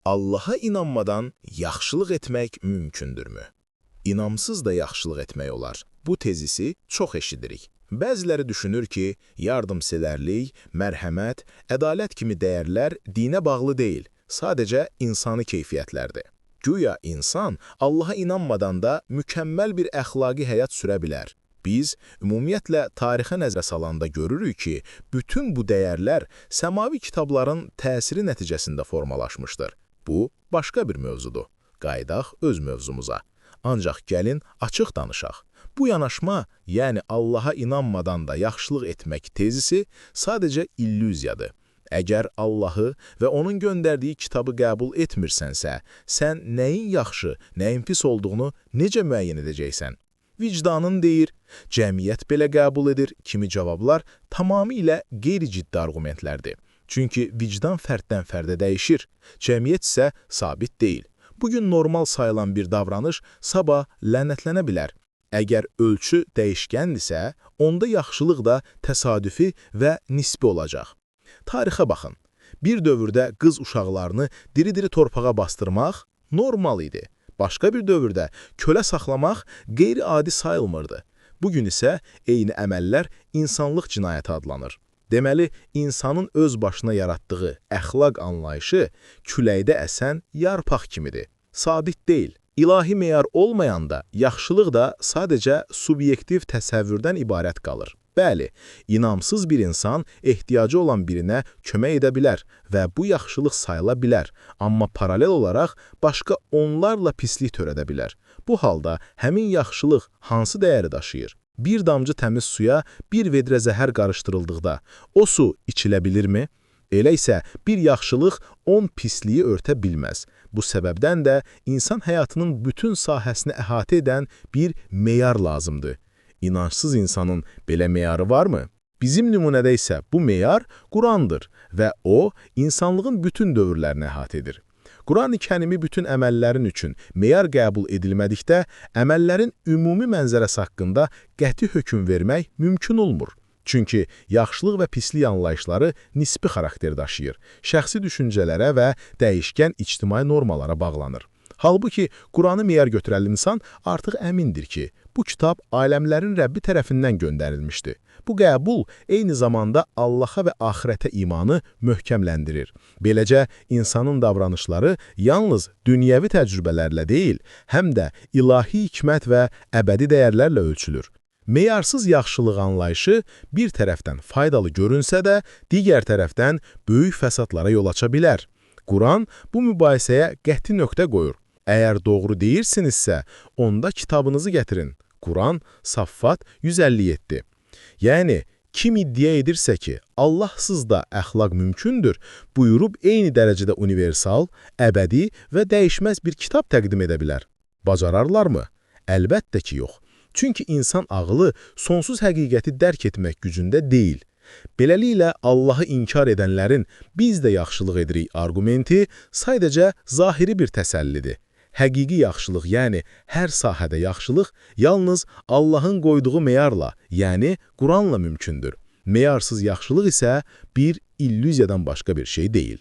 Allaha inanmadan yaxşılıq etmək mümkündürmü? İnamsız da yaxşılıq etmək olar. Bu tezisi çox eşidirik. Bəziləri düşünür ki, yardımsevərlik, mərhəmət, ədalət kimi dəyərlər dinə bağlı deyil, sadəcə insani keyfiyyətlərdir. Güya insan Allaha inanmadan da mükəmməl bir əxlaqi həyat sürə bilər. Biz ümumiyyətlə tarixə nəzərə salanda görürük ki, bütün bu dəyərlər səmavi kitabların təsiri nəticəsində formalaşmışdır. Bu, başqa bir mövzudur. Qayıdaq öz mövzumuza. Ancaq gəlin açıq danışaq. Bu yanaşma, yəni Allaha inanmadan da yaxşılıq etmək tezisi sadəcə illüziyadır. Əgər Allahı və onun göndərdiyi kitabı qəbul etmirsənsə, sən nəyin yaxşı, nəyin pis olduğunu necə müəyyən edəcəksən? Vicdanın deyir, cəmiyyət belə qəbul edir kimi cavablar tamamilə qeyri-ciddi arqumentlərdir. Çünki vicdan fərddən fərdə dəyişir, cəmiyyət isə sabit deyil. Bugün normal sayılan bir davranış sabah lənətlənə bilər. Əgər ölçü dəyişkəndirsə, onda yaxşılıq da təsadüfi və nisbi olacaq. Tarixə baxın. Bir dövrdə qız uşaqlarını diri-diri torpağa bastırmaq normal idi. Başqa bir dövrdə kölə saxlamaq qeyri-adi sayılmırdı. Bugün isə eyni əməllər insanlıq cinayəti adlanır. Deməli, insanın öz başına yaratdığı əxlaq anlayışı küləkdə əsən yarpaq kimidir. Sabit deyil. İlahi meyar olmayanda yaxşılıq da sadəcə subyektiv təsəvvürdən ibarət qalır. Bəli, inamsız bir insan ehtiyacı olan birinə kömək edə bilər və bu yaxşılıq sayıla bilər, amma paralel olaraq başqa onlarla pislik törədə bilər. Bu halda həmin yaxşılıq hansı dəyəri daşıyır? Bir damcı təmiz suya bir vedrə zəhər qarışdırıldıqda o su içilə bilirmi? Elə isə bir yaxşılıq 10 pisliyi örtə bilməz. Bu səbəbdən də insan həyatının bütün sahəsini əhatə edən bir meyar lazımdır. İnançsız insanın belə meyarı varmı? Bizim nümunədə isə bu meyar Qurandır və o, insanlığın bütün dövrlərini əhatə edir. Quran-ı Kərimi bütün əməllərin üçün meyar qəbul edilmədikdə, əməllərin ümumi mənzərəsi haqqında qəti hökm vermək mümkün olmur. Çünki yaxşılıq və pislik anlayışları nisbi xarakter daşıyır, şəxsi düşüncələrə və dəyişkən ictimai normalara bağlanır. Halbuki Quranı meyar götürən insan artıq əmindir ki, bu kitab aləmlərin Rəbbi tərəfindən göndərilmişdir. Bu qəbul eyni zamanda Allaha və axirətə imanı möhkəmləndirir. Beləcə, insanın davranışları yalnız dünyəvi təcrübələrlə deyil, həm də ilahi hikmət və əbədi dəyərlərlə ölçülür. Meyarsız yaxşılıq anlayışı bir tərəfdən faydalı görünsə də, digər tərəfdən böyük fəsadlara yol aça bilər. Quran bu mübahisəyə qəti nöqtə qoyur. Əgər doğru deyirsinizsə, onda kitabınızı gətirin. Quran, Saffat 157. Yəni, kim iddia edirsə ki, Allahsız da əxlaq mümkündür, buyurub eyni dərəcədə universal, əbədi və dəyişməz bir kitab təqdim edə bilər. Bacararlarmı? Əlbəttə ki, yox. Çünki insan ağlı sonsuz həqiqəti dərk etmək gücündə deyil. Beləliklə, Allahı inkar edənlərin biz də yaxşılıq edirik arqumenti sadəcə zahiri bir təsəllidir. Həqiqi yaxşılıq, yəni hər sahədə yaxşılıq yalnız Allahın qoyduğu meyarla, yəni Quranla mümkündür. Meyarsız yaxşılıq isə bir illüziyadan başqa bir şey deyil.